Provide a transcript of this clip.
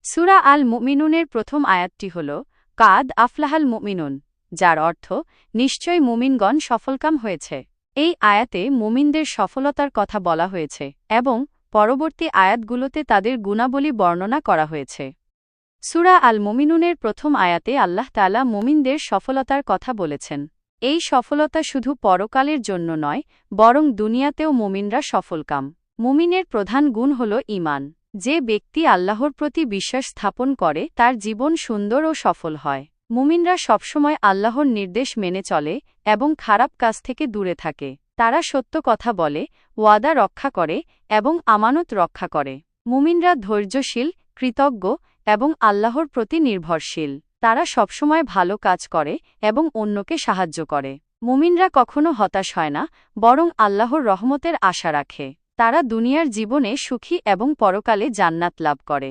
সূরা আল মুমিনুনের প্রথম আয়াতটি হল কাদ আফলাহাল মুমিনুন, যার অর্থ নিশ্চয় মুমিনগণ সফলকাম হয়েছে। এই আয়াতে মুমিনদের সফলতার কথা বলা হয়েছে এবং পরবর্তী আয়াতগুলোতে তাদের গুণাবলী বর্ণনা করা হয়েছে। সূরা আল মুমিনুনের প্রথম আয়াতে আল্লাহ তাআলা মুমিনদের সফলতার কথা বলেছেন। এই সফলতা শুধু পরকালের জন্য নয়, বরং দুনিয়াতেও মুমিনরা সফলকাম। মুমিনের প্রধান গুণ হল ঈমান। যে ব্যক্তি আল্লাহর প্রতি বিশ্বাস স্থাপন করে তার জীবন সুন্দর ও সফল হয়। মুমিনরা সবসময় আল্লাহর নির্দেশ মেনে চলে এবং খারাপ কাজ থেকে দূরে থাকে। তারা সত্য কথা বলে, ওয়াদা রক্ষা করে এবং আমানত রক্ষা করে। মুমিনরা ধৈর্যশীল, কৃতজ্ঞ এবং আল্লাহর প্রতি নির্ভরশীল। তারা সবসময় ভালো কাজ করে এবং অন্যকে সাহায্য করে। মুমিনরা কখনো হতাশ হয় না, বরং আল্লাহর রহমতের আশা রাখে। তারা দুনিয়ার জীবনে সুখী এবং পরকালে জান্নাত লাভ করে।